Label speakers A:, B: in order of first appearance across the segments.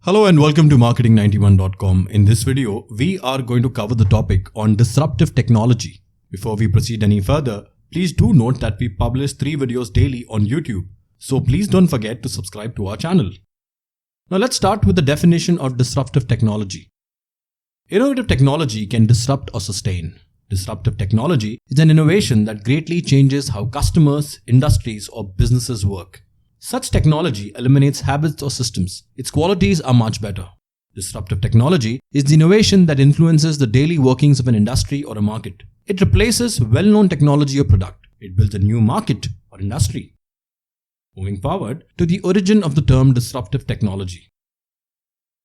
A: Hello and welcome to marketing91.com. In this video, we are going to cover the topic on disruptive technology. Before we proceed any further, please do note that we publish 3 videos daily on YouTube. So please don't forget to subscribe to our channel. Now let's start with the definition of disruptive technology. Innovative technology can disrupt or sustain. Disruptive technology is an innovation that greatly changes how customers, industries, or businesses work. Such technology eliminates habits or systems. Its qualities are much better. Disruptive technology is the innovation that influences the daily workings of an industry or a market. It replaces well-known technology or product. It builds a new market or industry. Moving forward to the origin of the term disruptive technology.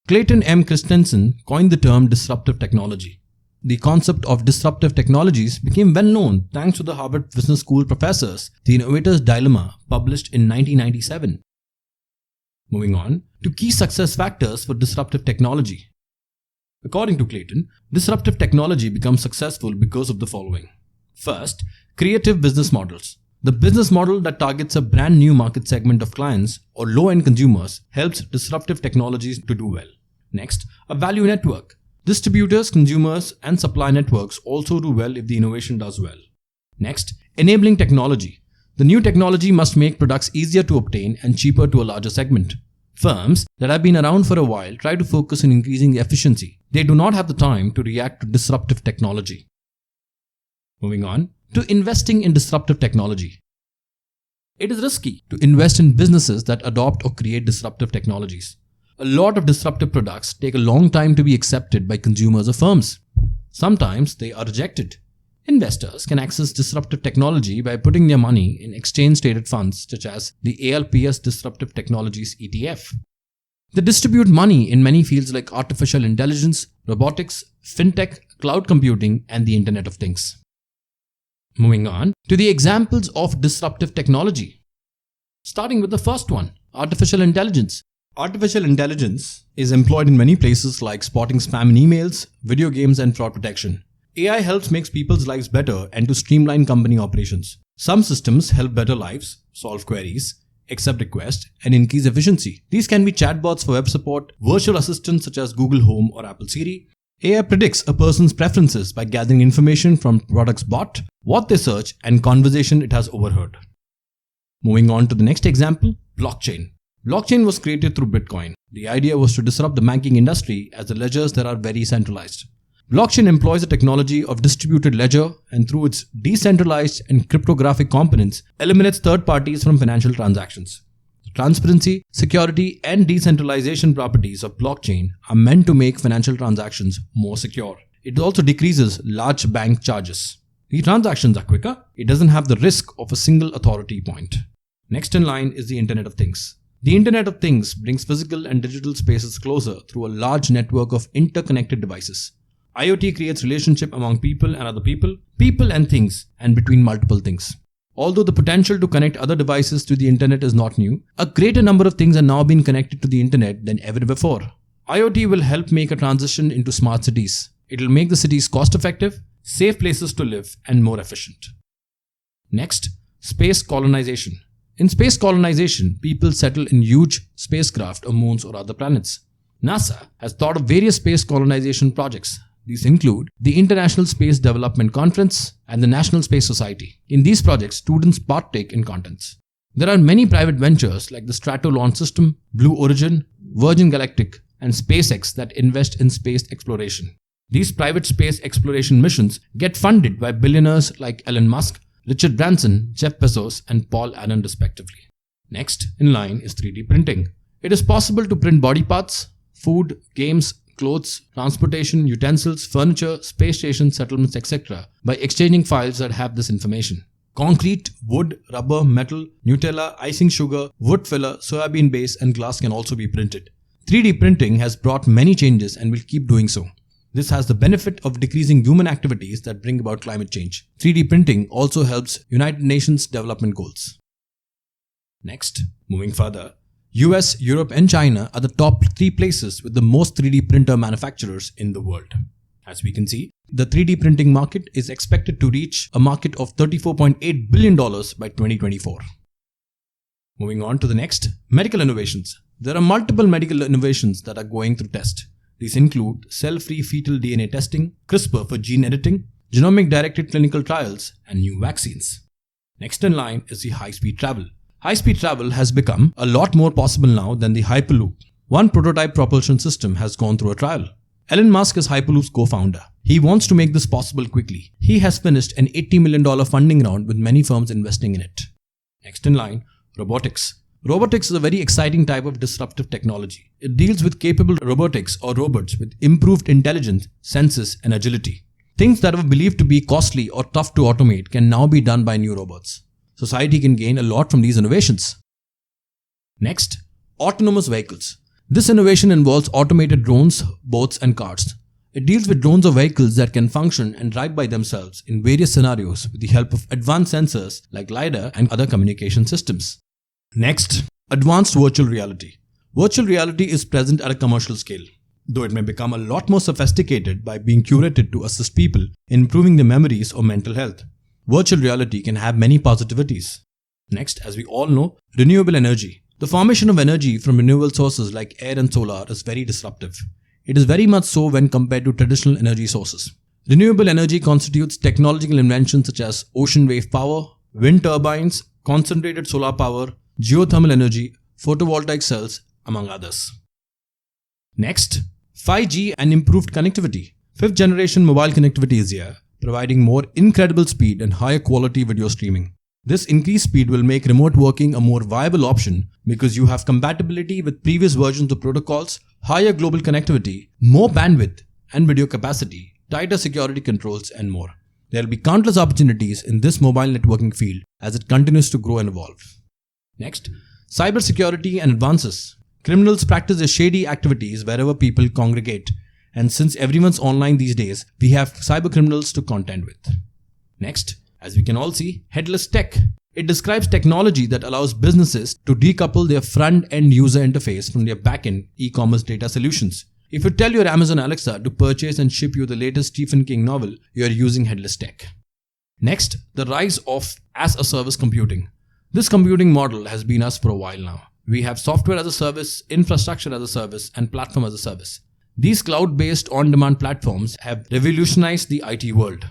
A: Clayton M. Christensen coined the term disruptive technology. The concept of disruptive technologies became well known thanks to the Harvard Business School professors, The Innovator's Dilemma, published in 1997. Moving on to key success factors for disruptive technology. According to Clayton, disruptive technology becomes successful because of the following. First, creative business models. The business model that targets a brand new market segment of clients or low-end consumers helps disruptive technologies to do well. Next, a value network. Distributors, consumers, and supply networks also do well if the innovation does well. Next, enabling technology. The new technology must make products easier to obtain and cheaper to a larger segment. Firms that have been around for a while try to focus on increasing efficiency. They do not have the time to react to disruptive technology. Moving on to investing in disruptive technology. It is risky to invest in businesses that adopt or create disruptive technologies. A lot of disruptive products take a long time to be accepted by consumers or firms. Sometimes they are rejected. Investors can access disruptive technology by putting their money in exchange-traded funds such as the ALPS Disruptive Technologies ETF. They distribute money in many fields like artificial intelligence, robotics, fintech, cloud computing, and the Internet of Things. Moving on to the examples of disruptive technology. Starting with the first one, artificial intelligence. Artificial intelligence is employed in many places like spotting spam in emails, video games, and fraud protection. AI helps make people's lives better and to streamline company operations. Some systems help better lives, solve queries, accept requests, and increase efficiency. These can be chatbots for web support, virtual assistants such as Google Home or Apple Siri. AI predicts a person's preferences by gathering information from products bought, what they search, and conversation it has overheard. Moving on to the next example, blockchain. Blockchain was created through Bitcoin. The idea was to disrupt the banking industry as the ledgers there are very centralized. Blockchain employs the technology of distributed ledger and through its decentralized and cryptographic components eliminates third parties from financial transactions. The transparency, security, and decentralization properties of blockchain are meant to make financial transactions more secure. It also decreases large bank charges. The transactions are quicker. It doesn't have the risk of a single authority point. Next in line is the Internet of Things. The Internet of Things brings physical and digital spaces closer through a large network of interconnected devices. IoT creates relationship among people and other people, people and things, and between multiple things. Although the potential to connect other devices to the Internet is not new, a greater number of things are now being connected to the Internet than ever before. IoT will help make a transition into smart cities. It will make the cities cost-effective, safe places to live, and more efficient. Next, space colonization. In space colonization, people settle in huge spacecraft on moons or other planets. NASA has thought of various space colonization projects. These include the International Space Development Conference and the National Space Society. In these projects, students partake in contents. There are many private ventures like the Strato Launch System, Blue Origin, Virgin Galactic, and SpaceX that invest in space exploration. These private space exploration missions get funded by billionaires like Elon Musk, Richard Branson, Jeff Bezos, and Paul Allen respectively. Next in line is 3D printing. It is possible to print body parts, food, games, clothes, transportation, utensils, furniture, space stations, settlements, etc. by exchanging files that have this information. Concrete, wood, rubber, metal, Nutella, icing sugar, wood filler, soybean base, and glass can also be printed. 3D printing has brought many changes and will keep doing so. This has the benefit of decreasing human activities that bring about climate change. 3D printing also helps United Nations development goals. Next, moving further, US, Europe, and China are the top 3 places with the most 3D printer manufacturers in the world. As we can see, the 3D printing market is expected to reach a market of $34.8 billion by 2024. Moving on to the next, medical innovations. There are multiple medical innovations that are going through test. These include cell-free fetal DNA testing, CRISPR for gene editing, genomic-directed clinical trials, and new vaccines. Next in line is the high-speed travel. High-speed travel has become a lot more possible now than the Hyperloop. One prototype propulsion system has gone through a trial. Elon Musk is Hyperloop's co-founder. He wants to make this possible quickly. He has finished an $80 million funding round with many firms investing in it. Next in line, robotics. Robotics is a very exciting type of disruptive technology. It deals with capable robotics or robots with improved intelligence, senses, and agility. Things that were believed to be costly or tough to automate can now be done by new robots. Society can gain a lot from these innovations. Next, autonomous vehicles. This innovation involves automated drones, boats, and cars. It deals with drones or vehicles that can function and drive by themselves in various scenarios with the help of advanced sensors like LiDAR and other communication systems. Next, advanced virtual reality. Virtual reality is present at a commercial scale, though it may become a lot more sophisticated by being curated to assist people in improving their memories or mental health. Virtual reality can have many positivities. Next, as we all know, renewable energy. The formation of energy from renewable sources like air and solar is very disruptive. It is very much so when compared to traditional energy sources. Renewable energy constitutes technological inventions such as ocean wave power, wind turbines, concentrated solar power, geothermal energy, photovoltaic cells, among others. Next, 5G and improved connectivity. 5th generation mobile connectivity is here, providing more incredible speed and higher quality video streaming. This increased speed will make remote working a more viable option because you have compatibility with previous versions of protocols, higher global connectivity, more bandwidth and video capacity, tighter security controls, and more. There will be countless opportunities in this mobile networking field as it continues to grow and evolve. Next, cybersecurity and advances. Criminals practice their shady activities wherever people congregate, and since everyone's online these days, we have cyber criminals to contend with. Next, as we can all see, headless tech. It describes technology that allows businesses to decouple their front-end user interface from their back-end e-commerce data solutions. If you tell your Amazon Alexa to purchase and ship you the latest Stephen King novel, you are using headless tech. Next, the rise of as-a-service computing. This computing model has been us for a while now. We have software as a service, infrastructure as a service, and platform as a service. These cloud-based on-demand platforms have revolutionized the IT world.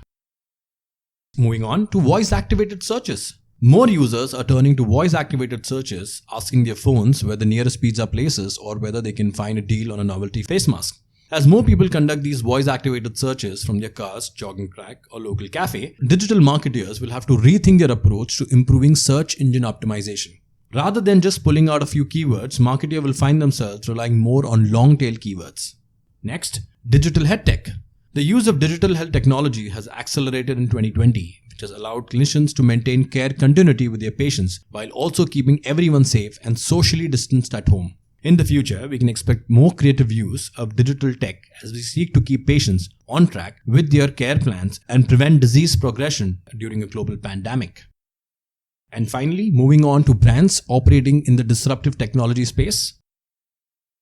A: Moving on to voice-activated searches. More users are turning to voice-activated searches, asking their phones where the nearest pizza place is or whether they can find a deal on a novelty face mask. As more people conduct these voice-activated searches from their cars, jogging track, or local cafe, digital marketers will have to rethink their approach to improving search engine optimization. Rather than just pulling out a few keywords, marketers will find themselves relying more on long-tail keywords. Next, digital health tech. The use of digital health technology has accelerated in 2020, which has allowed clinicians to maintain care continuity with their patients while also keeping everyone safe and socially distanced at home. In the future, we can expect more creative use of digital tech as we seek to keep patients on track with their care plans and prevent disease progression during a global pandemic. And finally, moving on to brands operating in the disruptive technology space,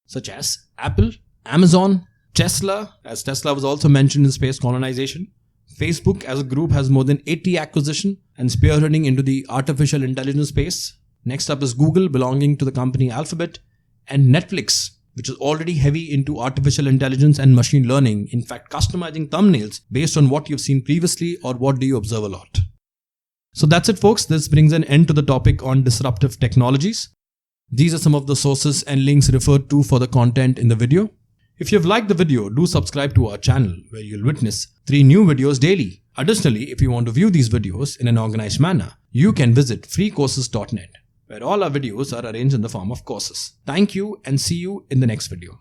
A: such as Apple, Amazon, Tesla, as Tesla was also mentioned in space colonization. Facebook as a group has more than 80 acquisitions and spearheading into the artificial intelligence space. Next up is Google, belonging to the company Alphabet, and Netflix, which is already heavy into artificial intelligence and machine learning, in fact customizing thumbnails based on what you've seen previously or what do you observe a lot. So that's it, folks. This brings an end to the topic on disruptive technologies. These are some of the sources and links referred to for the content in the video. If you've liked the video, do subscribe to our channel where you'll witness 3 new videos daily. Additionally, if you want to view these videos in an organized manner, you can visit freecourses.net, where all our videos are arranged in the form of courses. Thank you and see you in the next video.